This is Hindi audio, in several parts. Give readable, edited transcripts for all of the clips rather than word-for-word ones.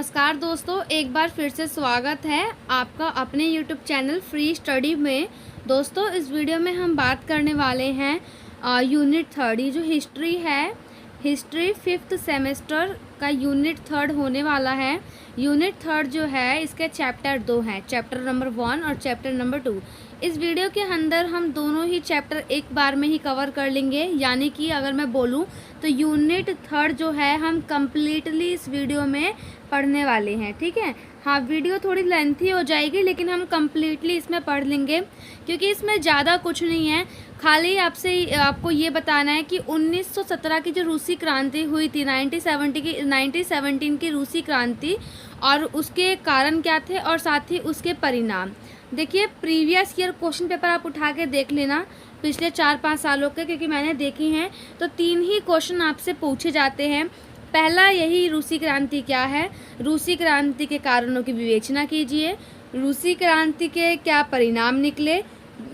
नमस्कार दोस्तों, एक बार फिर से स्वागत है आपका अपने YouTube चैनल फ्री स्टडी में। दोस्तों, इस वीडियो में हम बात करने वाले हैं यूनिट 3। ये जो हिस्ट्री है, हिस्ट्री 5th सेमेस्टर का यूनिट 3 होने वाला है। यूनिट 3 जो है इसके चैप्टर 2 हैं, चैप्टर नंबर 1 और चैप्टर नंबर 2। इस वीडियो के अंदर हम दोनों ही चैप्टर एक बार में ही कवर कर लेंगे, यानी कि अगर मैं बोलूँ तो यूनिट 3 जो है हम कम्प्लीटली इस वीडियो में पढ़ने वाले हैं। ठीक है, हाँ, वीडियो थोड़ी लेंथी हो जाएगी लेकिन हम कम्प्लीटली इसमें पढ़ लेंगे, क्योंकि इसमें ज़्यादा कुछ नहीं है। खाली आपको ये बताना है कि 1917 की जो रूसी क्रांति हुई थी, 1917 की रूसी क्रांति, और उसके कारण क्या थे और साथ ही उसके परिणाम। देखिए, प्रीवियस ईयर क्वेश्चन पेपर आप उठा के देख लेना पिछले 4-5 सालों के, क्योंकि मैंने देखी हैं तो 3 ही क्वेश्चन आपसे पूछे जाते हैं। पहला यही, रूसी क्रांति क्या है, रूसी क्रांति के कारणों की विवेचना कीजिए, रूसी क्रांति के क्या परिणाम निकले,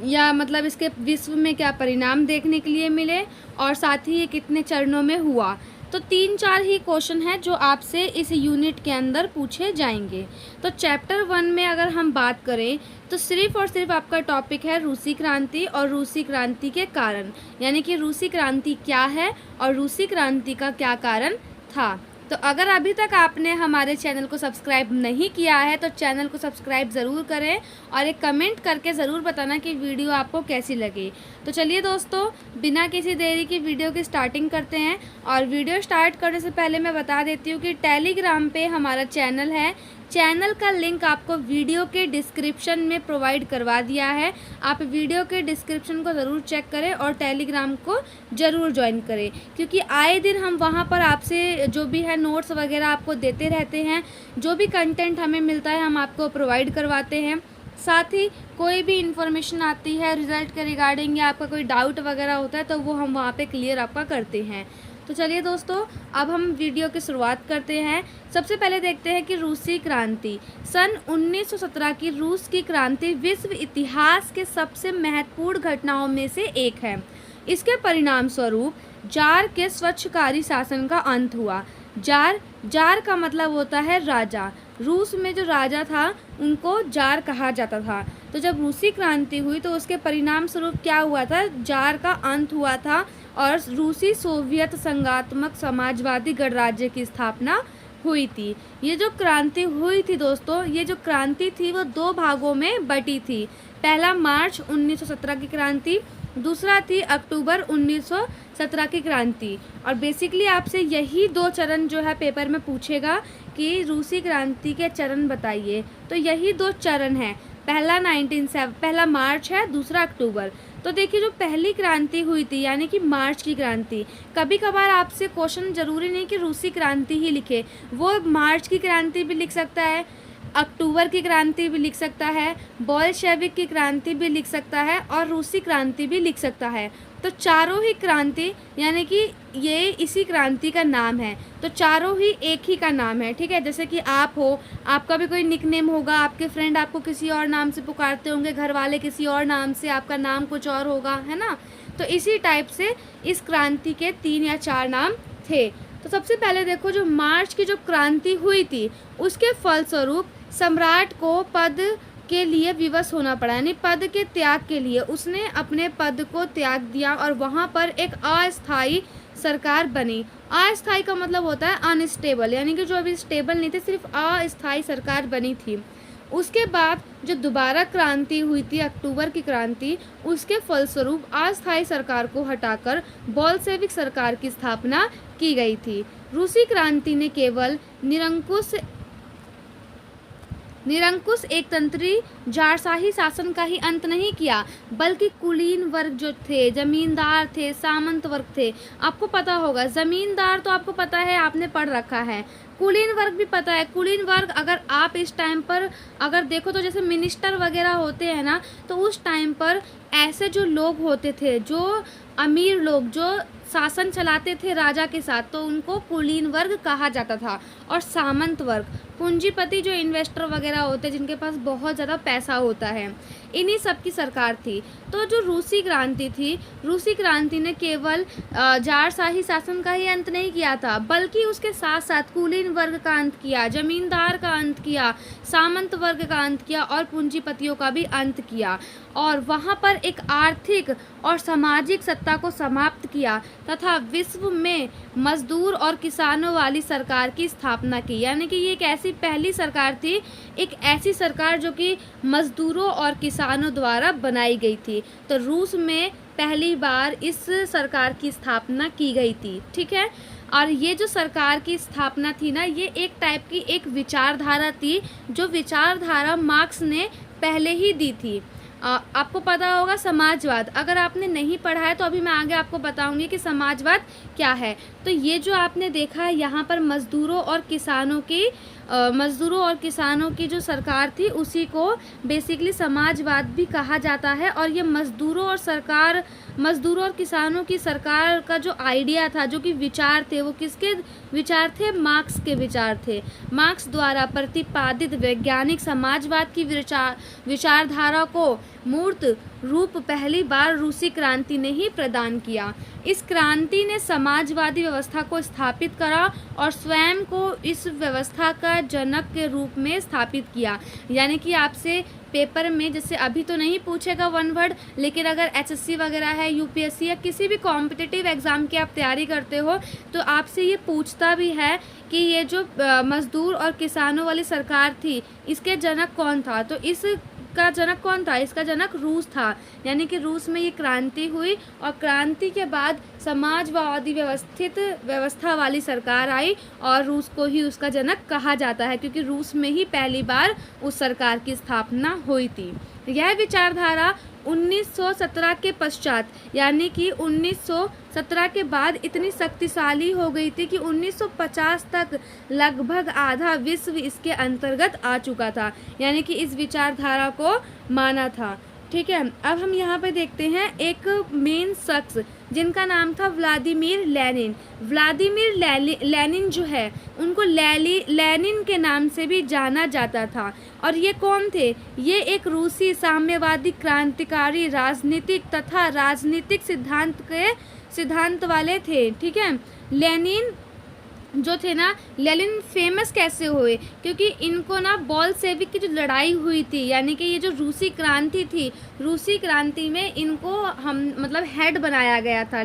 या मतलब इसके विश्व में क्या परिणाम देखने के लिए मिले, और साथ ही ये कितने चरणों में हुआ। तो 3-4 ही क्वेश्चन हैं जो आपसे इस यूनिट के अंदर पूछे जाएंगे। तो चैप्टर 1 में अगर हम बात करें तो सिर्फ और सिर्फ आपका टॉपिक है रूसी क्रांति और रूसी क्रांति के कारण, यानी कि रूसी क्रांति क्या है और रूसी क्रांति का क्या कारण था। तो अगर अभी तक आपने हमारे चैनल को सब्सक्राइब नहीं किया है तो चैनल को सब्सक्राइब ज़रूर करें और एक कमेंट करके ज़रूर बताना कि वीडियो आपको कैसी लगी। तो चलिए दोस्तों, बिना किसी देरी की वीडियो की स्टार्टिंग करते हैं। और वीडियो स्टार्ट करने से पहले मैं बता देती हूँ कि टेलीग्राम पे हमारा चैनल है, चैनल का लिंक आपको वीडियो के डिस्क्रिप्शन में प्रोवाइड करवा दिया है। आप वीडियो के डिस्क्रिप्शन को ज़रूर चेक करें और टेलीग्राम को ज़रूर ज्वाइन करें, क्योंकि आए दिन हम वहाँ पर आपसे जो भी है नोट्स वगैरह आपको देते रहते हैं। जो भी कंटेंट हमें मिलता है हम आपको प्रोवाइड करवाते हैं। साथ ही कोई भी इन्फॉर्मेशन आती है रिज़ल्ट के रिगार्डिंग या आपका कोई डाउट वगैरह होता है तो वो हम वहाँ पे क्लियर आपका करते हैं। तो चलिए दोस्तों, अब हम वीडियो की शुरुआत करते हैं। सबसे पहले देखते हैं कि रूसी क्रांति। सन 1917 की रूस की क्रांति विश्व इतिहास के सबसे महत्वपूर्ण घटनाओं में से एक है। इसके परिणाम स्वरूप जार के स्वच्छकारी शासन का अंत हुआ। जार का मतलब होता है राजा। रूस में जो राजा था उनको जार कहा जाता था। तो जब रूसी क्रांति हुई तो उसके परिणाम स्वरूप क्या हुआ था, जार का अंत हुआ था और रूसी सोवियत संघात्मक समाजवादी गणराज्य की स्थापना हुई थी। ये जो क्रांति हुई थी दोस्तों, ये जो क्रांति थी वो 2 भागों में बटी थी। पहला मार्च 1917 की क्रांति, दूसरा थी अक्टूबर 1917 की क्रांति। और बेसिकली आपसे यही 2 चरण जो है पेपर में पूछेगा कि रूसी क्रांति के चरण बताइए। तो यही 2 चरण हैं, पहला मार्च है, दूसरा अक्टूबर। तो देखिए, जो पहली क्रांति हुई थी यानी कि मार्च की क्रांति, कभी कभार आपसे क्वेश्चन ज़रूरी नहीं कि रूसी क्रांति ही लिखे, वो मार्च की क्रांति भी लिख सकता है, अक्टूबर की क्रांति भी लिख सकता है, बोल्शेविक की क्रांति भी लिख सकता है और रूसी क्रांति भी लिख सकता है। तो चारों ही क्रांति यानी कि ये इसी क्रांति का नाम है। तो चारों ही एक ही का नाम है। ठीक है, जैसे कि आप हो, आपका भी कोई निकनेम होगा, आपके फ्रेंड आपको किसी और नाम से पुकारते होंगे, घर वाले किसी और नाम से, आपका नाम कुछ और होगा, है ना। तो इसी टाइप से इस क्रांति के 3 या 4 नाम थे। तो सबसे पहले देखो, जो मार्च की जो क्रांति हुई थी उसके फलस्वरूप सम्राट को पद के लिए विवश होना पड़ा, यानी पद के त्याग के लिए उसने अपने पद को त्याग दिया और वहाँ पर एक अस्थायी सरकार बनी। अस्थायी का मतलब होता है अनस्टेबल, यानी कि जो अभी स्टेबल नहीं थे, सिर्फ अस्थायी सरकार बनी थी। उसके बाद जो दोबारा क्रांति हुई थी, अक्टूबर की क्रांति, उसके फलस्वरूप अस्थायी सरकार को हटाकर बोल्शेविक सरकार की स्थापना की गई थी। रूसी क्रांति ने केवल निरंकुश एकतंत्री जारशाही शासन का ही अंत नहीं किया, बल्कि कुलीन वर्ग जो थे, जमींदार थे, सामंत वर्ग थे। आपको पता होगा, जमींदार तो आपको पता है, आपने पढ़ रखा है। कुलीन वर्ग भी पता है। कुलीन वर्ग अगर आप इस टाइम पर अगर देखो तो जैसे मिनिस्टर वगैरह होते हैं ना, तो उस टाइम पर ऐसे जो लोग होते थे, जो अमीर लोग, जो शासन चलाते थे राजा के साथ, तो उनको कुलीन वर्ग कहा जाता था। और सामंत वर्ग, पूंजीपति जो इन्वेस्टर वगैरह होते हैं जिनके पास बहुत ज़्यादा पैसा होता है, इन्हीं सब की सरकार थी। तो जो रूसी क्रांति थी, रूसी क्रांति ने केवल जारशाही शासन का ही अंत नहीं किया था, बल्कि उसके साथ साथ कुलीन वर्ग का अंत किया, जमींदार का अंत किया, सामंत वर्ग का अंत किया और पूंजीपतियों का भी अंत किया। और वहाँ पर एक आर्थिक और सामाजिक सत्ता को समाप्त किया तथा विश्व में मजदूर और किसानों वाली सरकार की स्थापना की। यानी कि ये एक ऐसी पहली सरकार थी, एक ऐसी सरकार जो कि मजदूरों और किसानों द्वारा बनाई गई थी। तो रूस में पहली बार इस सरकार की स्थापना की गई थी, ठीक है। और ये जो सरकार की स्थापना थी ना, ये एक टाइप की एक विचारधारा थी, जो विचारधारा मार्क्स ने पहले ही दी थी। आपको पता होगा समाजवाद, अगर आपने नहीं पढ़ा है तो अभी मैं आगे आपको बताऊंगी कि समाजवाद क्या है। तो ये जो आपने देखा है यहाँ पर मज़दूरों और किसानों की जो सरकार थी, उसी को बेसिकली समाजवाद भी कहा जाता है। और ये मज़दूरों और किसानों की सरकार का जो आइडिया था, जो कि विचार थे, वो किसके विचार थे? मार्क्स के विचार थे। मार्क्स द्वारा प्रतिपादित वैज्ञानिक समाजवाद की विचारधारा को मूर्त रूप पहली बार रूसी क्रांति ने ही प्रदान किया। इस क्रांति ने समाजवादी व्यवस्था को स्थापित करा और स्वयं को इस व्यवस्था का जनक के रूप में स्थापित किया। यानी कि आपसे पेपर में, जैसे अभी तो नहीं पूछेगा वन वर्ड, लेकिन अगर एसएससी वगैरह है, यूपीएससी या किसी भी कॉम्पिटिटिव एग्ज़ाम की आप तैयारी करते हो, तो आपसे ये पूछता भी है कि ये जो मज़दूर और किसानों वाली सरकार थी, इसके जनक कौन था? तो इसका जनक कौन था? इसका जनक रूस था। यानी कि रूस में ये क्रांति हुई और क्रांति के बाद समाजवादी व्यवस्था वाली सरकार आई और रूस को ही उसका जनक कहा जाता है, क्योंकि रूस में ही पहली बार उस सरकार की स्थापना हुई थी। यह विचारधारा 1917 के पश्चात, यानी कि 1917 के बाद इतनी शक्तिशाली हो गई थी कि 1950 तक लगभग आधा विश्व इसके अंतर्गत आ चुका था। यानी कि इस विचारधारा को माना था, ठीक है। अब हम यहाँ पे देखते हैं एक मेन शख्स जिनका नाम था व्लादिमीर लेनिन। व्लादिमीर लेनिन जो है, उनको लेनिन के नाम से भी जाना जाता था। और ये कौन थे? ये एक रूसी साम्यवादी क्रांतिकारी, राजनीतिक तथा राजनीतिक सिद्धांत वाले थे, ठीक है। लेनिन जो थे ना, लेनिन फेमस कैसे हुए? क्योंकि इनको ना बोल्शेविक की जो लड़ाई हुई थी, यानी कि ये जो रूसी क्रांति थी, रूसी क्रांति में इनको मतलब हेड बनाया गया था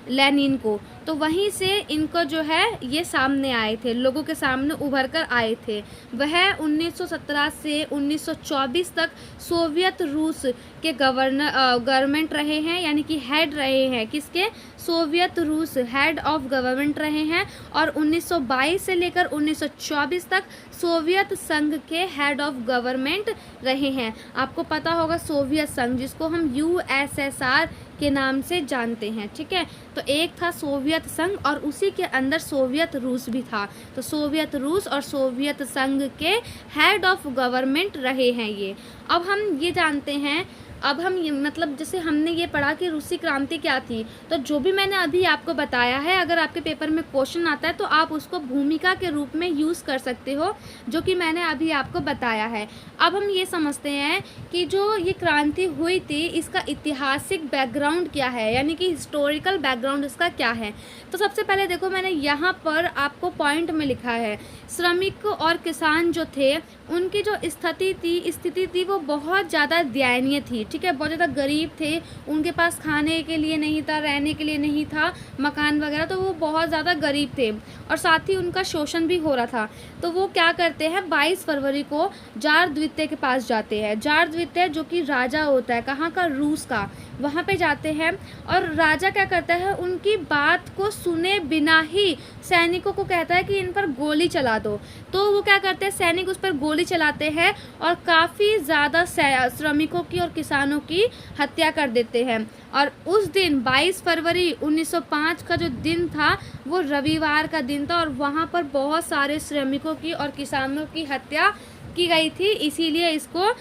लेनिन को। तो वहीं से इनको जो है ये सामने आए थे, लोगों के सामने उभर कर आए थे। वह 1917 से 1924 तक सोवियत रूस के गवर्नमेंट रहे हैं, यानी कि हेड रहे हैं। किसके? सोवियत रूस हेड ऑफ गवर्नमेंट रहे हैं। और 1922 से लेकर 1924 तक सोवियत संघ के हेड ऑफ गवर्नमेंट रहे हैं। आपको पता होगा सोवियत संघ, जिसको हम यूएसएसआर के नाम से जानते हैं, ठीक है। तो एक था सोवियत संघ और उसी के अंदर सोवियत रूस भी था। तो सोवियत रूस और सोवियत संघ के हेड ऑफ गवर्नमेंट रहे हैं ये। अब हम ये जानते हैं, अब हम ये मतलब जैसे हमने ये पढ़ा कि रूसी क्रांति क्या थी, तो जो भी मैंने अभी आपको बताया है, अगर आपके पेपर में क्वेश्चन आता है तो आप उसको भूमिका के रूप में यूज़ कर सकते हो, जो कि मैंने अभी आपको बताया है। अब हम ये समझते हैं कि जो ये क्रांति हुई थी, इसका ऐतिहासिक बैकग्राउंड क्या है, यानी कि हिस्टोरिकल बैकग्राउंड इसका क्या है। तो सबसे पहले देखो, मैंने यहाँ पर आपको पॉइंट में लिखा है, श्रमिक और किसान जो थे, उनकी जो स्थिति थी वो बहुत ज़्यादा दयनीय थी, ठीक है। बहुत ज़्यादा गरीब थे, उनके पास खाने के लिए नहीं था, रहने के लिए नहीं था, मकान वगैरह, तो वो बहुत ज़्यादा गरीब थे और साथ ही उनका शोषण भी हो रहा था। तो वो क्या करते हैं, 22 फरवरी को जार द्वितीय के पास जाते हैं। जार द्वितीय जो कि राजा होता है, कहाँ का? रूस का। वहाँ पे जाते हैं और राजा क्या करता है, उनकी बात को सुने बिना ही सैनिकों को कहता है कि इन पर गोली चला दो। तो वो क्या करते हैं, सैनिक उस पर गोली चलाते हैं और काफ़ी ज़्यादा श्रमिकों की और किसानों की हत्या कर देते हैं। और उस दिन 22 फरवरी 1905 का जो दिन था, वो रविवार का दिन था और वहाँ पर बहुत सारे श्रमिकों की और किसानों की हत्या की गई थी। इसीलिए इसको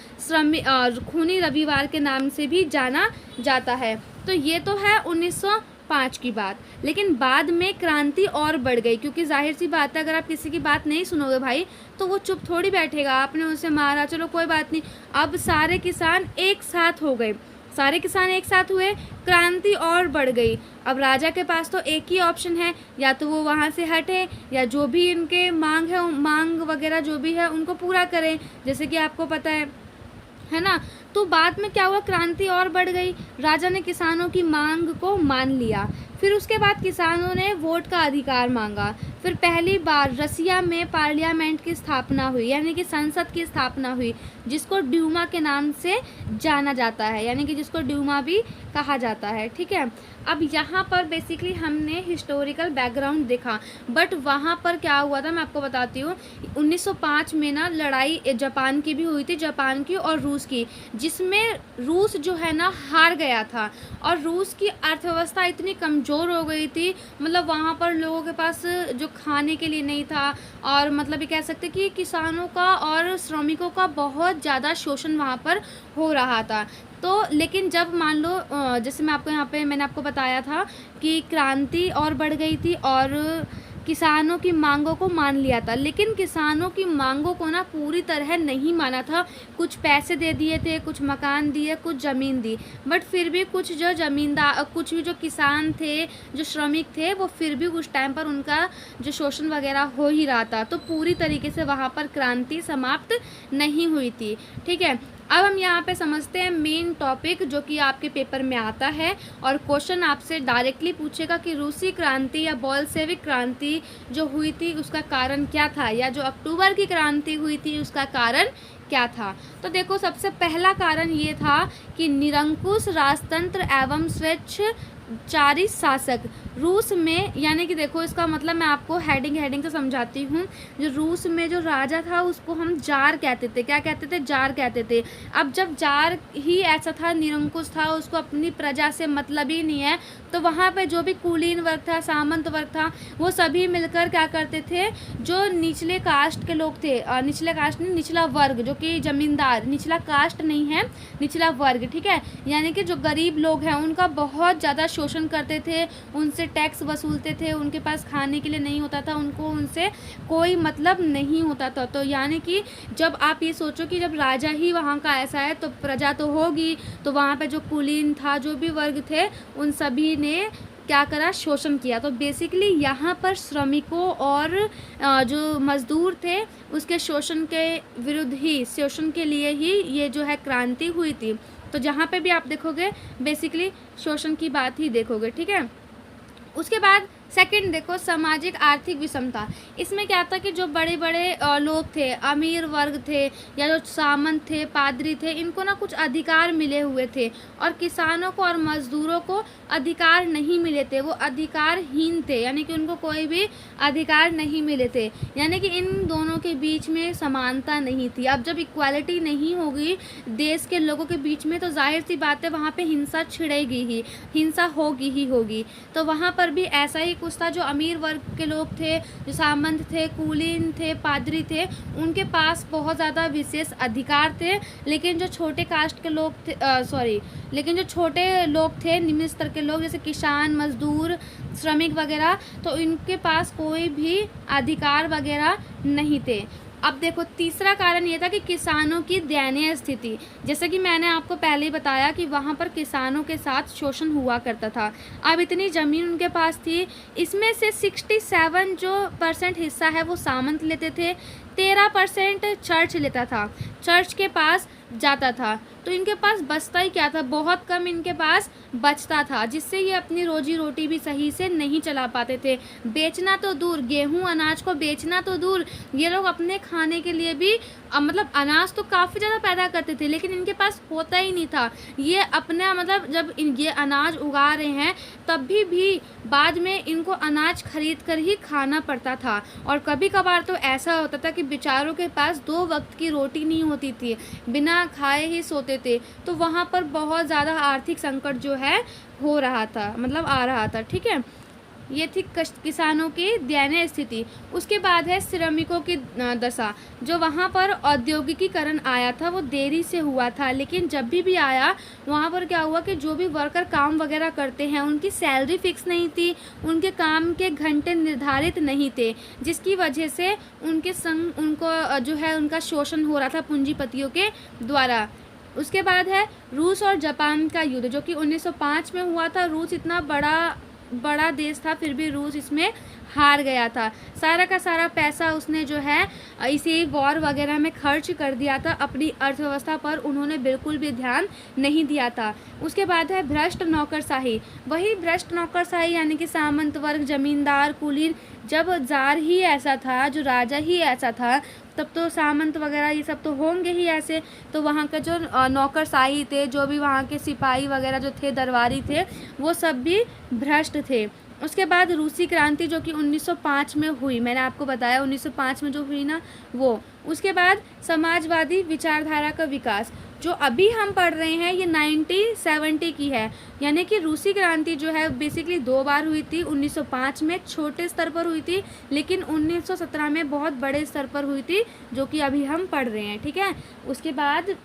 खूनी रविवार के नाम से भी जाना जाता है। तो ये तो है 1905 1905 की बात। लेकिन बाद में क्रांति और बढ़ गई, क्योंकि जाहिर सी बात है अगर आप किसी की बात नहीं सुनोगे भाई तो वो चुप थोड़ी बैठेगा। आपने उसे मारा, चलो कोई बात नहीं, अब सारे किसान एक साथ हो गए, सारे किसान एक साथ हुए, क्रांति और बढ़ गई। अब राजा के पास तो एक ही ऑप्शन है, या तो वो वहाँ से हटे या जो भी इनके मांग वगैरह जो भी है उनको पूरा करें, जैसे कि आपको पता है ना। तो बाद में क्या हुआ, क्रांति और बढ़ गई, राजा ने किसानों की मांग को मान लिया। फिर उसके बाद किसानों ने वोट का अधिकार मांगा। फिर पहली बार रसिया में पार्लियामेंट की स्थापना हुई, यानी कि संसद की स्थापना हुई, जिसको ड्यूमा के नाम से जाना जाता है, यानी कि जिसको ड्यूमा भी कहा जाता है। ठीक है, अब यहाँ पर बेसिकली हमने हिस्टोरिकल बैकग्राउंड देखा, बट वहाँ पर क्या हुआ था मैं आपको बताती हूँ। 1905 में ना लड़ाई जापान की भी हुई थी, जापान की और रूस की, जिसमें रूस जो है ना हार गया था, और रूस की अर्थव्यवस्था इतनी कमज़ोर हो गई थी, मतलब वहाँ पर लोगों के पास जो खाने के लिए नहीं था, और मतलब ये कह सकते कि किसानों का और श्रमिकों का बहुत ज़्यादा शोषण वहाँ पर हो रहा था। तो लेकिन जब मान लो जैसे मैं आपको यहाँ पे मैंने आपको बताया था कि क्रांति और बढ़ गई थी और किसानों की मांगों को मान लिया था, लेकिन किसानों की मांगों को ना पूरी तरह नहीं माना था। कुछ पैसे दे दिए थे, कुछ मकान दिए, कुछ ज़मीन दी, बट फिर भी कुछ जो ज़मींदार, कुछ भी जो किसान थे, जो श्रमिक थे, वो फिर भी उस टाइम पर उनका जो शोषण वगैरह हो ही रहा था। तो पूरी तरीके से वहाँ पर क्रांति समाप्त नहीं हुई थी। ठीक है, अब हम यहाँ पे समझते हैं मेन टॉपिक जो कि आपके पेपर में आता है, और क्वेश्चन आपसे डायरेक्टली पूछेगा कि रूसी क्रांति या बोल्शेविक क्रांति जो हुई थी उसका कारण क्या था, या जो अक्टूबर की क्रांति हुई थी उसका कारण क्या था। तो देखो, सबसे पहला कारण ये था कि निरंकुश राजतंत्र एवं स्वेच्छाचारी शासक रूस में, यानी कि देखो इसका मतलब मैं आपको हेडिंग से समझाती हूँ। जो रूस में जो राजा था उसको हम जार कहते थे। क्या कहते थे? जार कहते थे। अब जब जार ही ऐसा था, निरंकुश था, उसको अपनी प्रजा से मतलब ही नहीं है, तो वहाँ पे जो भी कुलीन वर्ग था, सामंत वर्ग था, वो सभी मिलकर क्या करते थे, जो निचले कास्ट के लोग थे, निचले कास्ट नहीं, निचला वर्ग, जो कि जमींदार, निचला कास्ट नहीं है, निचला वर्ग, ठीक है, यानी कि जो गरीब लोग हैं उनका बहुत ज़्यादा शोषण करते थे, उनसे टैक्स वसूलते थे, उनके पास खाने के लिए नहीं होता था, उनको उनसे कोई मतलब नहीं होता था। तो यानी कि जब आप ये सोचो कि जब राजा ही वहाँ का ऐसा है तो प्रजा तो होगी, तो वहाँ पे जो कुलीन था, जो भी वर्ग थे, उन सभी ने क्या करा, शोषण किया। तो बेसिकली यहाँ पर श्रमिकों और जो मज़दूर थे उसके शोषण के विरुद्ध ही, शोषण के लिए ही ये जो है क्रांति हुई थी। तो जहाँ पे भी आप देखोगे बेसिकली शोषण की बात ही देखोगे। ठीक है, उसके बाद सेकंड देखो, सामाजिक आर्थिक विषमता। इसमें क्या था कि जो बड़े बड़े लोग थे, अमीर वर्ग थे, या जो सामंत थे, पादरी थे, इनको ना कुछ अधिकार मिले हुए थे, और किसानों को और मज़दूरों को अधिकार नहीं मिले थे, वो अधिकारहीन थे, यानी कि उनको कोई भी अधिकार नहीं मिले थे, यानी कि इन दोनों के बीच में समानता नहीं थी। अब जब इक्वालिटी नहीं होगी देश के लोगों के बीच में, तो जाहिर सी बात है वहाँ पे हिंसा छिड़ेगी ही, हिंसा होगी ही होगी। तो वहाँ पर भी ऐसा ही कुछ था। जो अमीर वर्ग के लोग थे, जो सामंत थे, कुलीन थे, पादरी थे, उनके पास बहुत ज़्यादा विशेष अधिकार थे, लेकिन जो छोटे कास्ट के लोग थे, लेकिन जो छोटे लोग थे, निम्न स्तर के लोग, जैसे किसान, मजदूर, श्रमिक वगैरह, तो इनके पास कोई भी अधिकार वगैरह नहीं थे। अब देखो, तीसरा कारण ये था कि किसानों की दयनीय स्थिति। जैसे कि मैंने आपको पहले ही बताया कि वहाँ पर किसानों के साथ शोषण हुआ करता था। अब इतनी ज़मीन उनके पास थी, इसमें से 67% हिस्सा है वो सामंत लेते थे, 13% चर्च लेता था, चर्च के पास जाता था। तो इनके पास बचता ही क्या था, बहुत कम इनके पास बचता था, जिससे ये अपनी रोजी रोटी भी सही से नहीं चला पाते थे। बेचना तो दूर, गेहूं अनाज को बेचना तो दूर, ये लोग अपने खाने के लिए भी मतलब अनाज तो काफ़ी ज़्यादा पैदा करते थे, लेकिन इनके पास होता ही नहीं था। ये अपना मतलब जब ये अनाज उगा रहे हैं तब भी बाद में इनको अनाज खरीद कर ही खाना पड़ता था, और कभी कभार तो ऐसा होता था कि बेचारों के पास 2 वक्त की रोटी नहीं होती थी, बिना खाए ही सोते थे। तो वहाँ पर बहुत ज़्यादा आर्थिक संकट जो है हो रहा था, मतलब आ रहा था। ठीक है, ये थी किसानों की दयनीय स्थिति। उसके बाद है श्रमिकों की दशा। जो वहाँ पर औद्योगिकीकरण आया था वो देरी से हुआ था, लेकिन जब भी आया वहाँ पर क्या हुआ कि जो भी वर्कर काम वगैरह करते हैं उनकी सैलरी फिक्स नहीं थी, उनके काम के घंटे निर्धारित नहीं थे, जिसकी वजह से उनको जो है उनका शोषण हो रहा था पूंजीपतियों के द्वारा। उसके बाद है रूस और जापान का युद्ध, जो कि 1905 में हुआ था। रूस इतना बड़ा देश था, फिर भी रूस इसमें हार गया था। सारा का सारा पैसा उसने जो है इसी वॉर वगैरह में खर्च कर दिया था, अपनी अर्थव्यवस्था पर उन्होंने बिल्कुल भी ध्यान नहीं दिया था। उसके बाद है भ्रष्ट नौकरशाही। वही भ्रष्ट नौकरशाही यानी कि सामंत वर्ग, जमींदार, कुलीन। जब जार ही ऐसा था, जो राजा ही ऐसा था, तब तो सामंत वगैरह ये सब तो होंगे ही ऐसे। तो वहाँ का जो नौकरशाही थे, जो भी वहाँ के सिपाही वगैरह जो थे, दरबारी थे, वो सब भी भ्रष्ट थे। उसके बाद रूसी क्रांति, जो कि 1905 में हुई, मैंने आपको बताया 1905 में जो हुई ना वो। उसके बाद समाजवादी विचारधारा का विकास, जो अभी हम पढ़ रहे हैं, ये 1970 की है। यानी कि रूसी क्रांति जो है बेसिकली 2 बार हुई थी। 1905 में छोटे स्तर पर हुई थी, लेकिन 1917 में बहुत बड़े स्तर पर हुई थी, जो कि अभी हम पढ़ रहे हैं। ठीक है, उसके बाद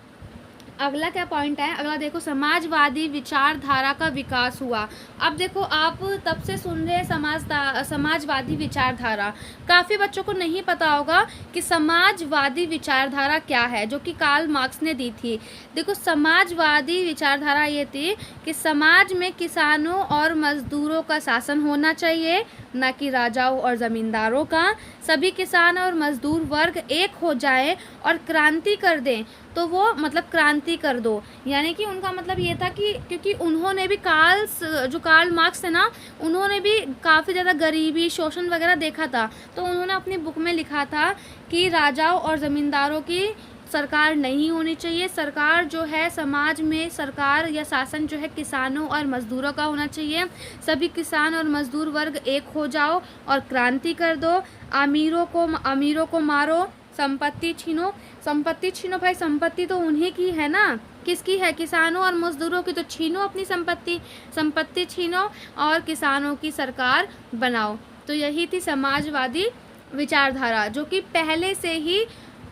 अगला क्या पॉइंट है, अगला देखो, समाजवादी विचारधारा का विकास हुआ। अब देखो, आप तब से सुन रहे हैं समाजवादी विचारधारा। काफ़ी बच्चों को नहीं पता होगा कि समाजवादी विचारधारा क्या है, जो कि कार्ल मार्क्स ने दी थी। देखो, समाजवादी विचारधारा ये थी कि समाज में किसानों और मजदूरों का शासन होना चाहिए, न कि राजाओं और ज़मींदारों का। सभी किसान और मजदूर वर्ग एक हो जाए और क्रांति कर दें, तो वो मतलब क्रांति कर दो। यानी कि उनका मतलब ये था कि क्योंकि उन्होंने भी कार्ल मार्क्स है ना, उन्होंने भी काफ़ी ज़्यादा गरीबी, शोषण वगैरह देखा था। तो उन्होंने अपनी बुक में लिखा था कि राजाओं और ज़मींदारों की सरकार नहीं होनी चाहिए। सरकार जो है, समाज में सरकार या शासन जो है किसानों और मज़दूरों का होना चाहिए। सभी किसान और मज़दूर वर्ग एक हो जाओ और क्रांति कर दो। अमीरों को मारो, संपत्ति छीनो भाई, संपत्ति तो उन्हीं की है ना। किसकी है? किसानों और मजदूरों की। तो छीनो अपनी संपत्ति छीनो और किसानों की सरकार बनाओ। तो यही थी समाजवादी विचारधारा, जो कि पहले से ही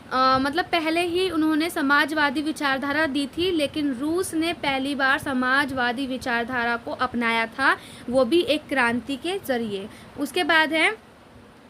पहले ही उन्होंने समाजवादी विचारधारा दी थी, लेकिन रूस ने पहली बार समाजवादी विचारधारा को अपनाया था, वो भी एक क्रांति के जरिए। उसके बाद है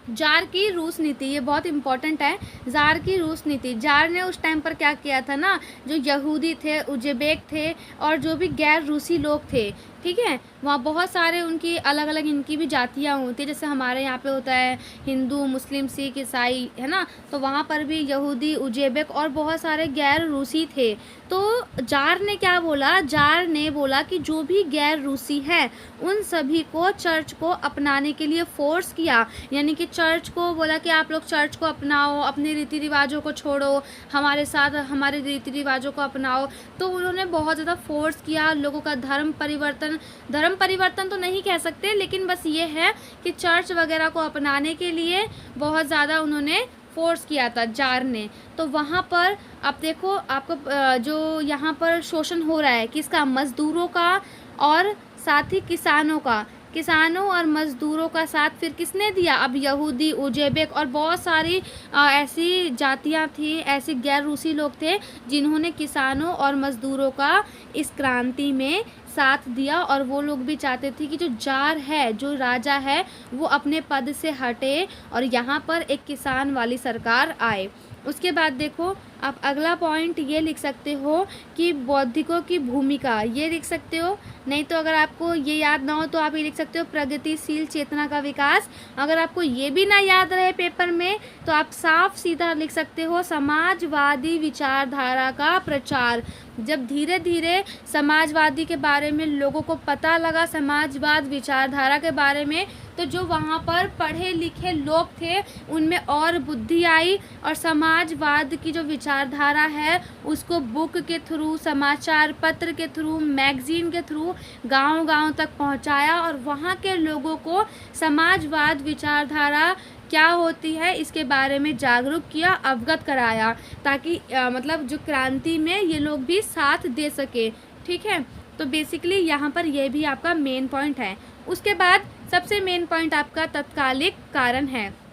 जार की रूस नीति। ये बहुत इम्पोर्टेंट है, जार की रूस नीति। जार ने उस टाइम पर क्या किया था ना, जो यहूदी थे, उज़्बेक थे और जो भी गैर रूसी लोग थे, ठीक है, वहाँ बहुत सारे उनकी अलग अलग इनकी भी जातियाँ होती है। जैसे हमारे यहाँ पे होता है हिंदू, मुस्लिम, सिख, ईसाई, है ना। तो वहाँ पर भी यहूदी, उज़्बेक और बहुत सारे गैर रूसी थे। तो जार ने क्या बोला, जार ने बोला कि जो भी गैर रूसी है उन सभी को चर्च को अपनाने के लिए फोर्स किया। यानी कि चर्च को बोला कि आप लोग चर्च को अपनाओ, अपने रीति रिवाजों को छोड़ो, हमारे साथ हमारे रीति रिवाजों को अपनाओ। तो उन्होंने बहुत ज़्यादा फोर्स किया लोगों का धर्म परिवर्तन तो नहीं कह सकते, लेकिन बस ये है कि चर्च वगैरह को अपनाने के लिए बहुत ज़्यादा उन्होंने फोर्स किया था जार ने। तो वहाँ पर आप देखो, आपको जो यहाँ पर शोषण हो रहा है किसका, मज़दूरों का और साथ ही किसानों और मज़दूरों का साथ फिर किसने दिया, अब यहूदी, उज़्बेक और बहुत सारी ऐसी जातियाँ थी, ऐसे गैर रूसी लोग थे जिन्होंने किसानों और मज़दूरों का इस क्रांति में साथ दिया। और वो लोग भी चाहते थे कि जो जार है, जो राजा है, वो अपने पद से हटे और यहाँ पर एक किसान वाली सरकार आए। उसके बाद देखो, आप अगला पॉइंट ये लिख सकते हो कि बौद्धिकों की भूमिका, ये लिख सकते हो। नहीं तो अगर आपको ये याद ना हो तो आप ये लिख सकते हो प्रगतिशील चेतना का विकास। अगर आपको ये भी ना याद रहे पेपर में तो आप साफ सीधा लिख सकते हो समाजवादी विचारधारा का प्रचार। जब धीरे धीरे समाजवादी के बारे में लोगों को पता लगा, समाजवाद विचारधारा के बारे में, तो जो वहाँ पर पढ़े लिखे लोग थे उनमें और बुद्धि आई और समाजवाद की जो विचारधारा है उसको बुक के थ्रू, समाचार पत्र के थ्रू, मैगजीन के थ्रू गांव-गांव तक पहुंचाया और वहाँ के लोगों को समाजवाद विचारधारा क्या होती है इसके बारे में जागरूक किया, अवगत कराया, ताकि जो क्रांति में ये लोग भी साथ दे सके। ठीक है, तो बेसिकली यहाँ पर ये भी आपका मेन पॉइंट है। उसके बाद सबसे मेन पॉइंट आपका तत्कालिक कारण है।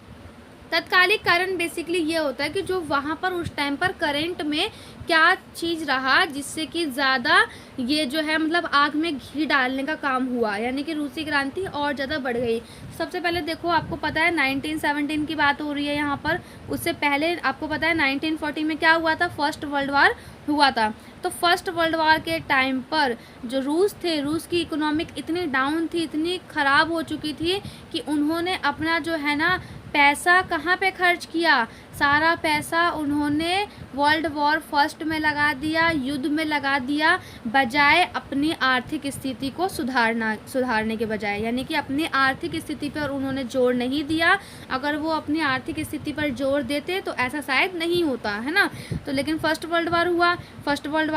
तत्कालिक कारण बेसिकली ये होता है कि जो वहाँ पर उस टाइम पर करंट में क्या चीज़ रहा जिससे कि ज़्यादा ये जो है मतलब आग में घी डालने का काम हुआ, यानी कि रूसी क्रांति और ज़्यादा बढ़ गई। सबसे पहले देखो, आपको पता है 1917 की बात हो रही है यहाँ पर। उससे पहले आपको पता है 1940 में क्या हुआ था, फर्स्ट वर्ल्ड वॉर हुआ था। तो फर्स्ट वर्ल्ड वॉर के टाइम पर जो रूस थे, रूस की इकोनॉमिक इतनी डाउन थी, इतनी ख़राब हो चुकी थी कि उन्होंने अपना जो है ना पैसा कहाँ पे खर्च किया, सारा पैसा उन्होंने वर्ल्ड वॉर फर्स्ट में लगा दिया, युद्ध में लगा दिया, बजाय अपनी आर्थिक स्थिति को सुधारने के बजाय, यानी कि अपनी आर्थिक स्थिति पर उन्होंने जोर नहीं दिया। अगर वो अपनी आर्थिक स्थिति पर जोर देते तो ऐसा शायद नहीं होता, है ना। तो लेकिन फर्स्ट वर्ल्ड वॉर हुआ, फर्स्ट वर्ल्ड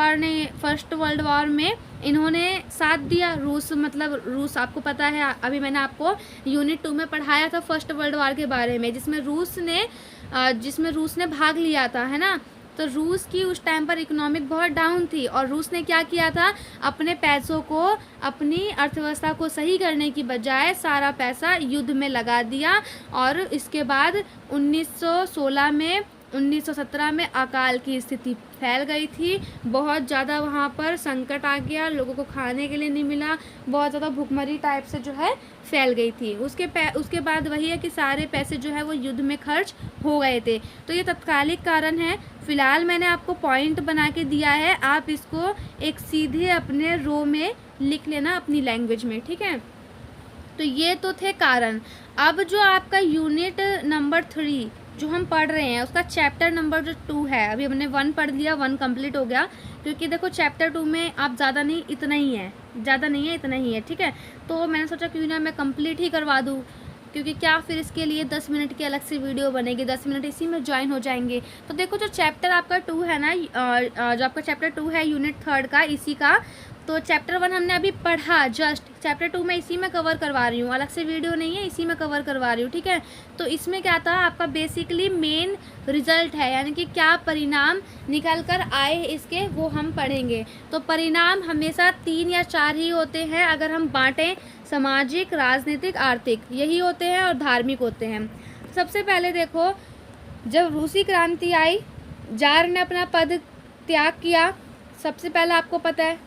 वॉर में इन्होंने साथ दिया। रूस मतलब रूस आपको पता है, अभी मैंने आपको यूनिट 2 में पढ़ाया था फर्स्ट वर्ल्ड वॉर के बारे में, जिसमें रूस ने भाग लिया था, है ना। तो रूस की उस टाइम पर इकोनॉमिक बहुत डाउन थी और रूस ने क्या किया था, अपने पैसों को, अपनी अर्थव्यवस्था को सही करने की बजाय सारा पैसा युद्ध में लगा दिया। और इसके बाद 1917 में अकाल की स्थिति फैल गई थी। बहुत ज़्यादा वहाँ पर संकट आ गया, लोगों को खाने के लिए नहीं मिला, बहुत ज़्यादा भुखमरी टाइप से जो है फैल गई थी। उसके बाद वही है कि सारे पैसे जो है वो युद्ध में खर्च हो गए थे। तो ये तत्कालिक कारण है। फ़िलहाल मैंने आपको पॉइंट बना के दिया है, आप इसको एक सीधे अपने रो में लिख लेना अपनी लैंग्वेज में, ठीक है। तो ये तो थे कारण। अब जो आपका यूनिट नंबर 3 जो हम पढ़ रहे हैं, उसका चैप्टर नंबर जो 2 है, अभी हमने 1 पढ़ लिया, 1 कंप्लीट हो गया। क्योंकि देखो चैप्टर 2 में आप ज़्यादा नहीं, इतना ही है, ज़्यादा नहीं है, इतना ही है, ठीक है। तो मैंने सोचा क्यों ना मैं कंप्लीट ही करवा दूँ, क्योंकि क्या फिर इसके लिए 10 मिनट की अलग से वीडियो बनेगी, 10 मिनट इसी में ज्वाइन हो जाएंगे। तो देखो जो चैप्टर आपका 2 है ना, जो आपका चैप्टर 2 है यूनिट 3 का, इसी का, तो चैप्टर 1 हमने अभी पढ़ा, जस्ट चैप्टर 2 मैं इसी में कवर करवा रही हूँ, अलग से वीडियो नहीं है, इसी में कवर करवा रही हूँ, ठीक है। तो इसमें क्या था, आपका बेसिकली मेन रिजल्ट है, यानी कि क्या परिणाम निकल कर आए इसके, वो हम पढ़ेंगे। तो परिणाम हमेशा 3 या 4 ही होते हैं, अगर हम बांटें, सामाजिक, राजनीतिक, आर्थिक, यही होते हैं, और धार्मिक होते हैं। सबसे पहले देखो, जब रूसी क्रांति आई, जार ने अपना पद त्याग किया। सबसे पहला आपको पता है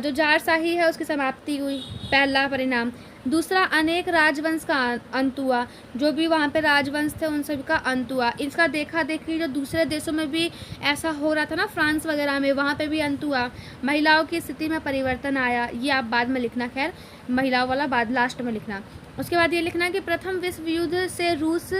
जो जारशाही है उसकी समाप्ति हुई, पहला परिणाम। दूसरा, अनेक राजवंश का अंत हुआ, जो भी वहाँ पे राजवंश थे उन सभी का अंत हुआ। इसका देखा देखी जो दूसरे देशों में भी ऐसा हो रहा था ना, फ्रांस वगैरह में, वहाँ पे भी अंत हुआ। महिलाओं की स्थिति में परिवर्तन आया, ये आप बाद में लिखना, खैर महिलाओं वाला बाद लास्ट में लिखना। उसके बाद ये लिखना कि प्रथम विश्व युद्ध से रूस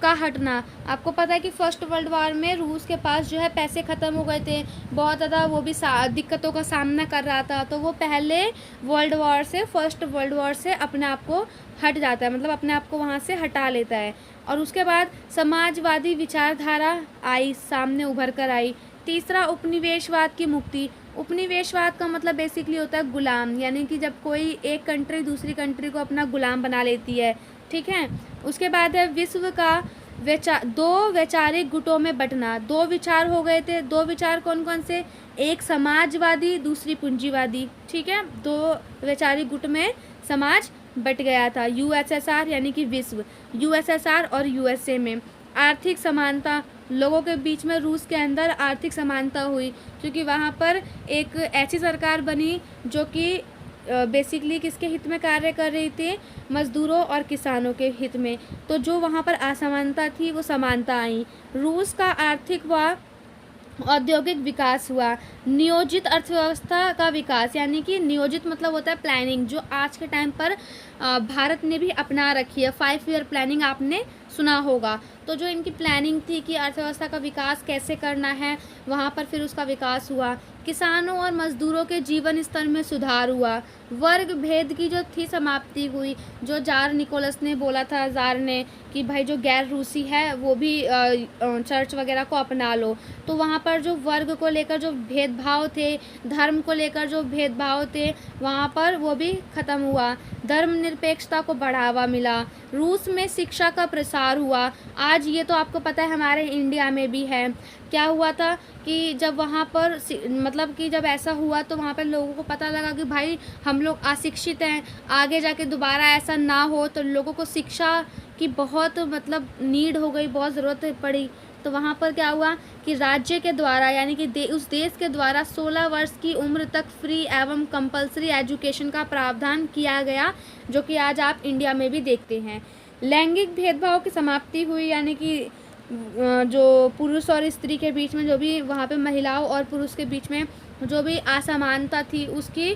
का हटना। आपको पता है कि फर्स्ट वर्ल्ड वॉर में रूस के पास जो है पैसे ख़त्म हो गए थे, बहुत ज़्यादा वो भी दिक्कतों का सामना कर रहा था। तो वो पहले फर्स्ट वर्ल्ड वॉर से अपने आप को हट जाता है, मतलब अपने आप को वहाँ से हटा लेता है। और उसके बाद समाजवादी विचारधारा आई, सामने उभर कर आई। तीसरा, उपनिवेशवाद की मुक्ति। उपनिवेशवाद का मतलब बेसिकली होता है गुलाम, यानी कि जब कोई एक कंट्री दूसरी कंट्री को अपना गुलाम बना लेती है, ठीक है। उसके बाद है विश्व का दो वैचारिक गुटों में बंटना। 2 विचार हो गए थे। 2 विचार कौन कौन से, एक समाजवादी, दूसरी पूंजीवादी, ठीक है। 2 वैचारिक गुट में समाज बट गया था। यूएसएसआर यानी कि विश्व, यूएसएसआर और यूएसए में। आर्थिक समानता, लोगों के बीच में रूस के अंदर आर्थिक समानता हुई, क्योंकि वहाँ पर एक ऐसी सरकार बनी जो कि बेसिकली किसके हित में कार्य कर रही थी, मज़दूरों और किसानों के हित में। तो जो वहाँ पर असमानता थी वो समानता आई। रूस का आर्थिक व औद्योगिक विकास हुआ। नियोजित अर्थव्यवस्था का विकास, यानी कि नियोजित मतलब होता है प्लानिंग, जो आज के टाइम पर भारत ने भी अपना रखी है। 5 ईयर प्लानिंग आपने सुना होगा। तो जो इनकी प्लानिंग थी कि अर्थव्यवस्था का विकास कैसे करना है, वहाँ पर फिर उसका विकास हुआ। किसानों और मज़दूरों के जीवन स्तर में सुधार हुआ। वर्ग भेद की जो थी समाप्ति हुई, जो जार निकोलस ने बोला था, जार ने, कि भाई जो गैर रूसी है वो भी चर्च वगैरह को अपना लो। तो वहाँ पर जो वर्ग को लेकर जो भेदभाव थे, धर्म को लेकर जो भेदभाव थे, वहाँ पर वो भी ख़त्म हुआ। धर्मनिरपेक्षता को बढ़ावा मिला। रूस में शिक्षा का प्रसार हुआ। आज ये तो आपको पता है हमारे इंडिया में भी है। क्या हुआ था कि जब वहाँ पर मतलब कि जब ऐसा हुआ तो वहाँ पर लोगों को पता लगा कि भाई हम हम लोग अशिक्षित हैं, आगे जाके दोबारा ऐसा ना हो, तो लोगों को शिक्षा की बहुत मतलब नीड हो गई, बहुत ज़रूरत पड़ी। तो वहाँ पर क्या हुआ कि राज्य के द्वारा यानी कि उस देश के द्वारा 16 वर्ष की उम्र तक फ्री एवं कंपलसरी एजुकेशन का प्रावधान किया गया, जो कि आज आप इंडिया में भी देखते हैं। लैंगिक भेदभाव की समाप्ति हुई, यानी कि जो पुरुष और स्त्री के बीच में जो भी वहाँ पे महिलाओं और पुरुष के बीच में जो भी असमानता थी उसकी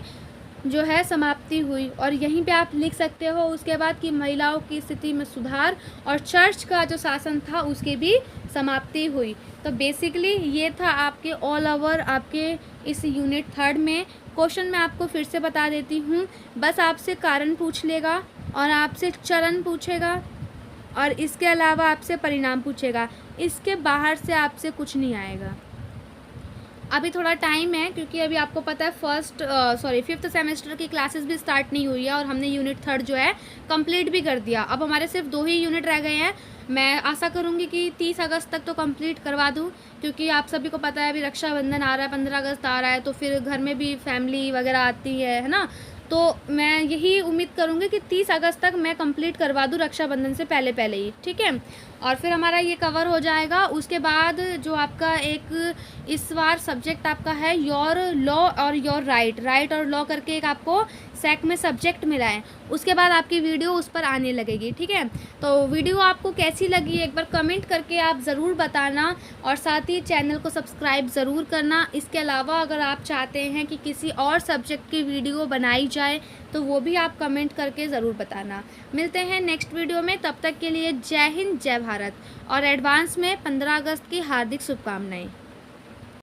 जो है समाप्ति हुई। और यहीं पे आप लिख सकते हो उसके बाद कि महिलाओं की स्थिति में सुधार और चर्च का जो शासन था उसकी भी समाप्ति हुई। तो बेसिकली ये था आपके ऑल ओवर आपके इस यूनिट 3 में। क्वेश्चन मैं आपको फिर से बता देती हूँ, बस आपसे कारण पूछ लेगा और आपसे चरण पूछेगा और इसके अलावा आपसे परिणाम पूछेगा, इसके बाहर से आपसे कुछ नहीं आएगा। अभी थोड़ा टाइम है क्योंकि अभी आपको पता है फिफ्थ सेमेस्टर की क्लासेस भी स्टार्ट नहीं हुई है और हमने यूनिट 3 जो है कंप्लीट भी कर दिया। अब हमारे सिर्फ 2 ही यूनिट रह गए हैं। मैं आशा करूंगी कि 30 अगस्त तक तो कंप्लीट करवा दूं, क्योंकि आप सभी को पता है अभी रक्षाबंधन आ रहा है, 15 अगस्त आ रहा है, तो फिर घर में भी फैमिली वगैरह आती है ना। तो मैं यही उम्मीद करूँगी कि 30 अगस्त तक मैं कंप्लीट करवा दूँ रक्षाबंधन से पहले पहले ही, ठीक है। और फिर हमारा ये कवर हो जाएगा। उसके बाद जो आपका एक इस बार सब्जेक्ट आपका है योर लॉ और योर राइट और लॉ करके एक आपको सेक में सब्जेक्ट मिला है। उसके बाद आपकी वीडियो उस पर आने लगेगी, ठीक है। तो वीडियो आपको कैसी लगी एक बार कमेंट करके आप ज़रूर बताना और साथ ही चैनल को सब्सक्राइब ज़रूर करना। इसके अलावा अगर आप चाहते हैं कि किसी और सब्जेक्ट की वीडियो बनाई जाए तो वो भी आप कमेंट करके ज़रूर बताना। मिलते हैं नेक्स्ट वीडियो में, तब तक के लिए जय हिंद जय भारत और एडवांस में 15 अगस्त की हार्दिक शुभकामनाएं।